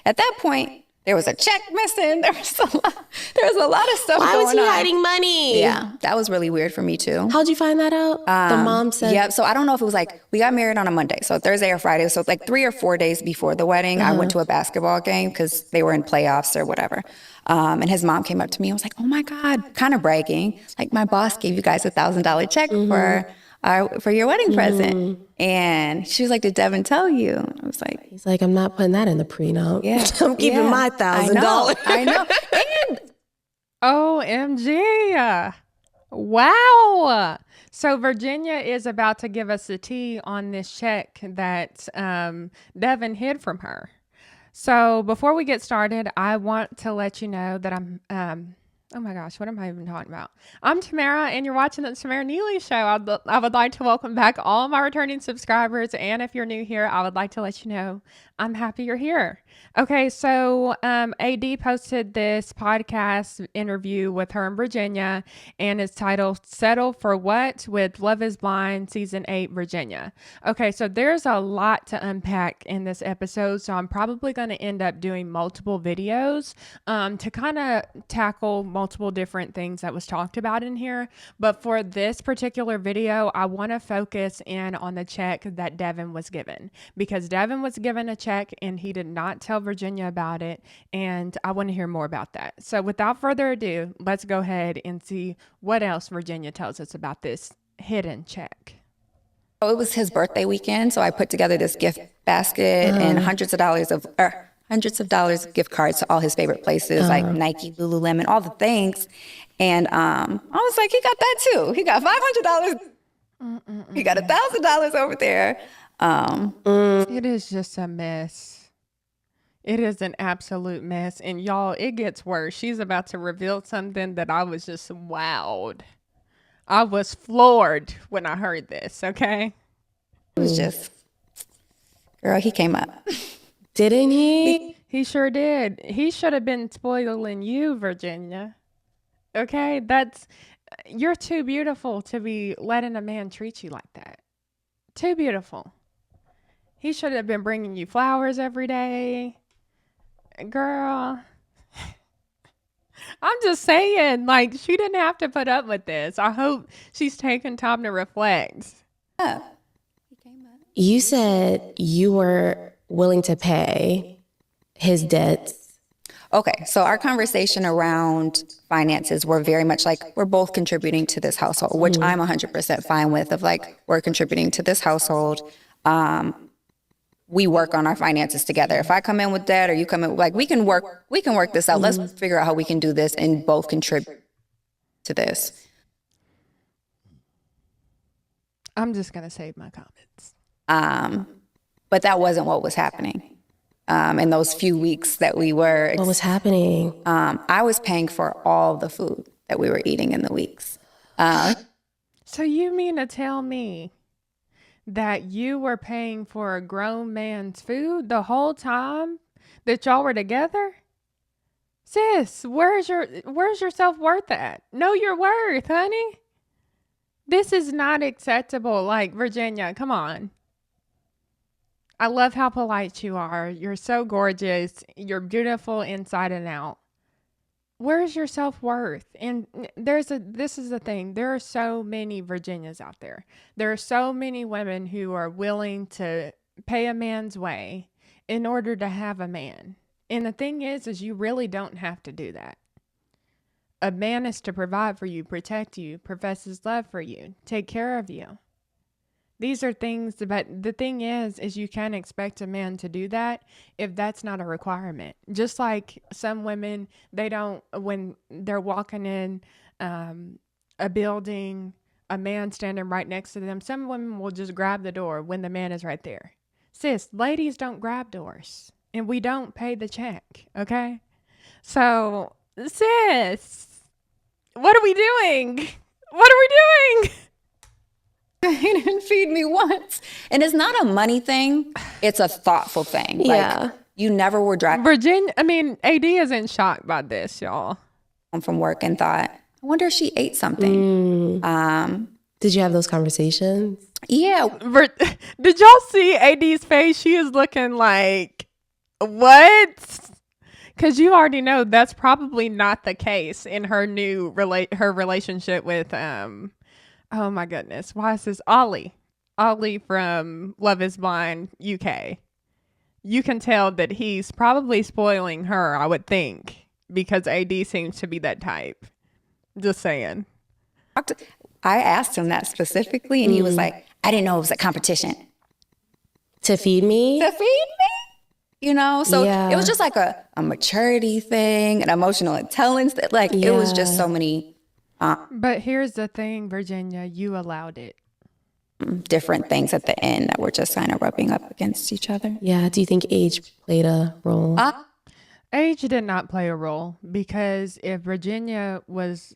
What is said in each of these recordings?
At that point, there was a check missing. There was a lot of stuff Why going on. was he hiding money? Yeah, that was really weird for me too. How'd you find that out? The mom said. Yep. So I don't know if it was like we got married on a Monday, so Thursday or Friday. So like 3 or 4 days before the wedding, I went to a basketball game because they were in playoffs or whatever. And his mom came up to me and was like, "Oh my God," kind of bragging, like, "My boss gave you guys $1,000 check for your wedding present." And she was like, "Did Devin tell you?" I was like, He's like, I'm not putting that in the prenup. "Yeah, I'm keeping my $1,000. I know. And OMG. Wow. So Virginia is about to give us the tea on this check that Devin hid from her. So before we get started, I want to let you know that oh my gosh, what am I even talking about? I'm Tamara, and you're watching the Tamara Neely Show. I would like to welcome back all my returning subscribers, and if you're new here, I would like to let you know I'm happy you're here. Okay, so AD posted this podcast interview with her in Virginia, and it's titled "Settle for What?" with Love is Blind Season 8 Virginia. Okay, so there's a lot to unpack in this episode, so I'm probably going to end up doing multiple videos to kind of tackle multiple different things that was talked about in here. But for this particular video, I want to focus in on the check that Devin was given, because Devin was given a check and he did not tell Virginia about it, and I want to hear more about that. So without further ado, let's go ahead and see what else Virginia tells us about this hidden check. it was his birthday weekend, so I put together this gift basket and hundreds of dollars of gift cards to all his favorite places, like Nike, Lululemon, all the things. And I was like, he got that too. He got $500. He got $1,000 over there. It is just a mess. It is an absolute mess. And y'all, it gets worse. She's about to reveal something that I was just wowed. I was floored when I heard this, okay? It was just, girl, he came up. Didn't he? He sure did. He should have been spoiling you, Virginia. Okay? You're too beautiful to be letting a man treat you like that. Too beautiful. He should have been bringing you flowers every day. Girl. I'm just saying, like, she didn't have to put up with this. I hope she's taking time to reflect. Yeah. He came up. You said you were willing to pay his debts. Okay, so our conversation around finances were very much like we're both contributing to this household, which I'm 100% fine with, of like we're contributing to this household. We work on our finances together. If I come in with debt or you come in, like we can work this out. Let's figure out how we can do this and both contribute to this. I'm just going to save my comments. But that wasn't what was happening in those few weeks that we were. What was happening? I was paying for all the food that we were eating in the weeks. So you mean to tell me that you were paying for a grown man's food the whole time that y'all were together? Sis, where's your self-worth at? Know your worth, honey. This is not acceptable. Like, Virginia, come on. I love how polite you are. You're so gorgeous. You're beautiful inside and out. Where's your self-worth? And this is the thing. There are so many Virginias out there. There are so many women who are willing to pay a man's way in order to have a man. And the thing is you really don't have to do that. A man is to provide for you, protect you, profess his love for you, take care of you. These are things, but the thing is you can't expect a man to do that if that's not a requirement. Just like some women, they don't, when they're walking in a building, a man standing right next to them, some women will just grab the door when the man is right there. Sis, ladies don't grab doors, and we don't pay the check, okay? So, sis, what are we doing? What are we doing? He didn't feed me once. And it's not a money thing. It's a thoughtful thing. Yeah. Like, you never were driving AD isn't shocked by this, y'all. home from work and thought, I wonder if she ate something. Did you have those conversations? Yeah. Did y'all see AD's face? She is looking like, What? Because you already know that's probably not the case in her her relationship with oh my goodness, why is this Ollie from Love Is Blind UK. You can tell that he's probably spoiling her, I would think, because AD seems to be that type. Just saying. I asked him that specifically, and he was like, I didn't know it was a competition To feed me? to feed me. You know, so Yeah. it was just like a maturity thing, an emotional intelligence. Like it was just so many But here's the thing, Virginia, you allowed it. different things at the end that were just kind of rubbing up against each other. Yeah. Do you think age played a role? Age did not play a role because if Virginia's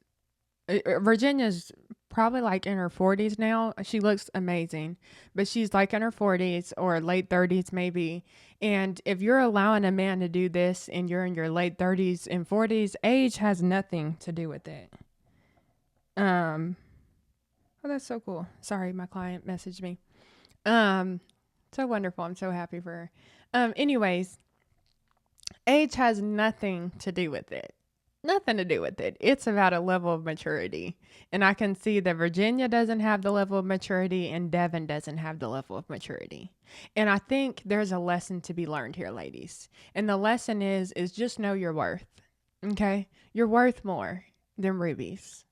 probably like in her 40s now. She looks amazing, but she's like in her 40s or late 30s maybe. And if you're allowing a man to do this and you're in your late 30s and 40s, age has nothing to do with it. Oh, that's so cool. Sorry, my client messaged me. So wonderful. I'm so happy for her. Anyways, age has nothing to do with it. Nothing to do with it. It's about a level of maturity. And I can see that Virginia doesn't have the level of maturity and Devin doesn't have the level of maturity. And I think there's a lesson to be learned here, ladies. And the lesson is just know your worth. Okay? You're worth more than rubies.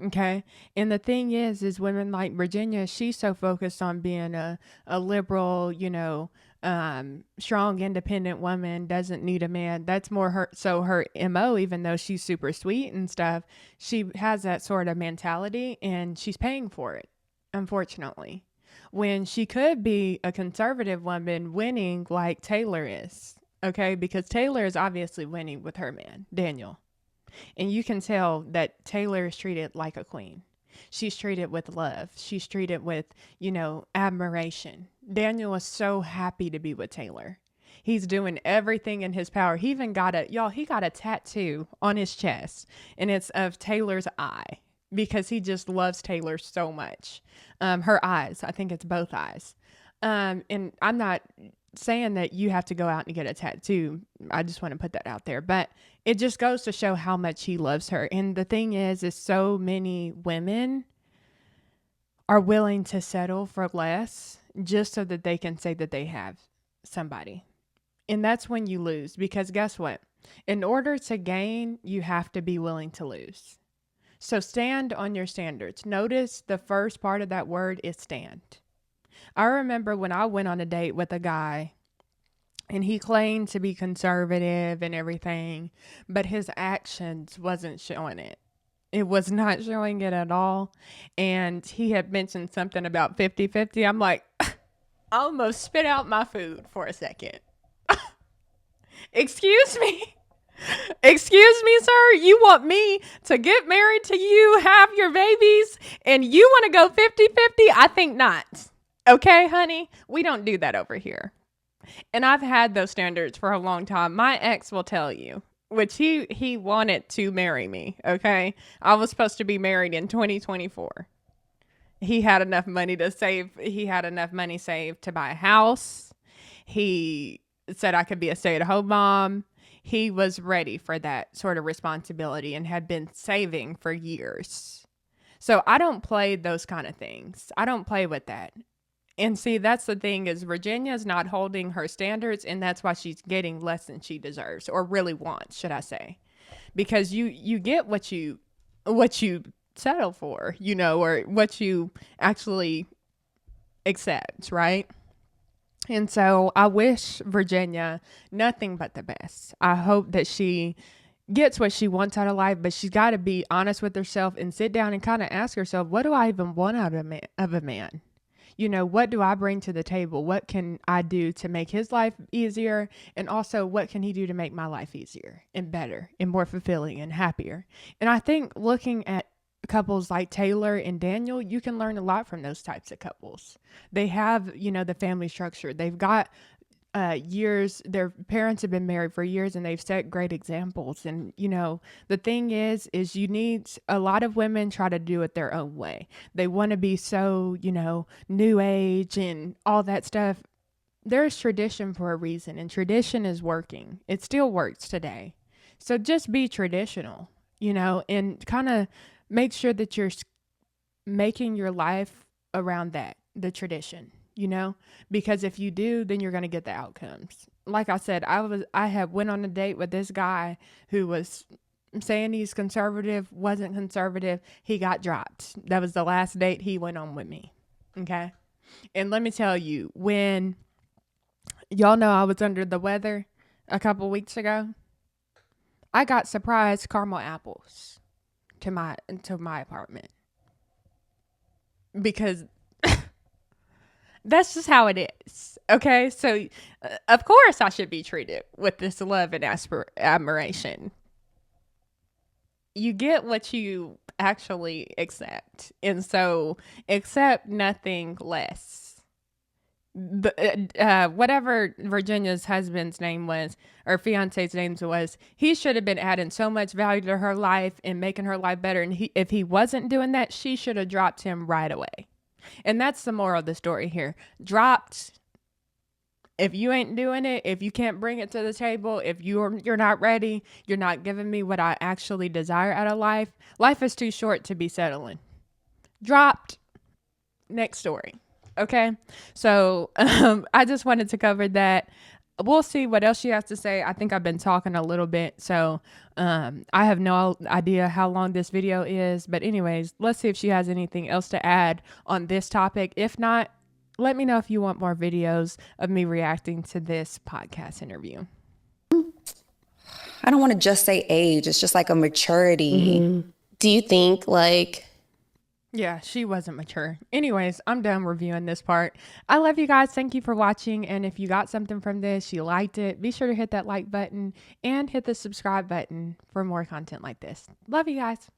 Okay. And the thing is women like Virginia, she's so focused on being a liberal, strong, independent woman, doesn't need a man. That's more her MO, even though she's super sweet and stuff, she has that sort of mentality and she's paying for it, unfortunately. When she could be a conservative woman winning like Taylor is. Okay. Because Taylor is obviously winning with her man, Daniel. And you can tell that Taylor is treated like a queen. She's treated with love. She's treated with, admiration. Daniel is so happy to be with Taylor. He's doing everything in his power. He even got he got a tattoo on his chest, and it's of Taylor's eye because he just loves Taylor so much. Her eyes, I think it's both eyes. And I'm not saying that you have to go out and get a tattoo. I just want to put that out there. But it just goes to show how much he loves her. And the thing is so many women are willing to settle for less just so that they can say that they have somebody. And that's when you lose, because guess what? In order to gain, you have to be willing to lose. So stand on your standards. Notice the first part of that word is stand. I remember when I went on a date with a guy and he claimed to be conservative and everything, but his actions wasn't showing it. It was not showing it at all. And he had mentioned something about 50-50. I'm like, I almost spit out my food for a second. Excuse me. Excuse me, sir. You want me to get married to you, have your babies, and you want to go 50-50? I think not. Okay, honey? We don't do that over here. And I've had those standards for a long time. My ex will tell you, which he wanted to marry me, okay? I was supposed to be married in 2024. He had enough money to save. He had enough money saved to buy a house. He said I could be a stay-at-home mom. He was ready for that sort of responsibility and had been saving for years. So I don't play those kind of things. I don't play with that. And see, that's the thing is Virginia's not holding her standards, and that's why she's getting less than she deserves, or really wants, should I say. Because you get what you settle for, or what you actually accept, right? And so I wish Virginia nothing but the best. I hope that she gets what she wants out of life, but she's got to be honest with herself and sit down and kind of ask herself, what do I even want out of a man? What do I bring to the table? What can I do to make his life easier? And also, what can he do to make my life easier and better and more fulfilling and happier? And I think looking at couples like Taylor and Daniel, you can learn a lot from those types of couples. They have, the family structure. They've got years, their parents have been married for years and they've set great examples. And, the thing is you need a lot of women try to do it their own way. They want to be so, new age and all that stuff. there's tradition for a reason, and tradition is working. It still works today. So just be traditional, and kind of make sure that you're making your life around that, the tradition, because if you do, then you're going to get the outcomes. Like I said, I had went on a date with this guy who was saying he's conservative, wasn't conservative. He got dropped. That was the last date he went on with me. Okay. And let me tell you, when y'all know I was under the weather a couple weeks ago, I got surprise caramel apples to my apartment, because that's just how it is. Okay. So, of course, I should be treated with this love and admiration. You get what you actually accept. And so, accept nothing less. Whatever Virginia's husband's name was, or fiance's name was, he should have been adding so much value to her life and making her life better. And if he wasn't doing that, she should have dropped him right away. And that's the moral of the story here. Dropped. If you ain't doing it, if you can't bring it to the table, if you're not ready, you're not giving me what I actually desire out of life. Life is too short to be settling. Dropped. Next story. Okay. So I just wanted to cover that. We'll see what else she has to say. I think I've been talking a little bit, so I have no idea how long this video is. But anyways, let's see if she has anything else to add on this topic. If not, let me know if you want more videos of me reacting to this podcast interview. I don't want to just say age. It's just like a maturity. Mm-hmm. Do you think Yeah, she wasn't mature. Anyways, I'm done reviewing this part. I love you guys. Thank you for watching. And if you got something from this, you liked it, be sure to hit that like button and hit the subscribe button for more content like this. Love you guys.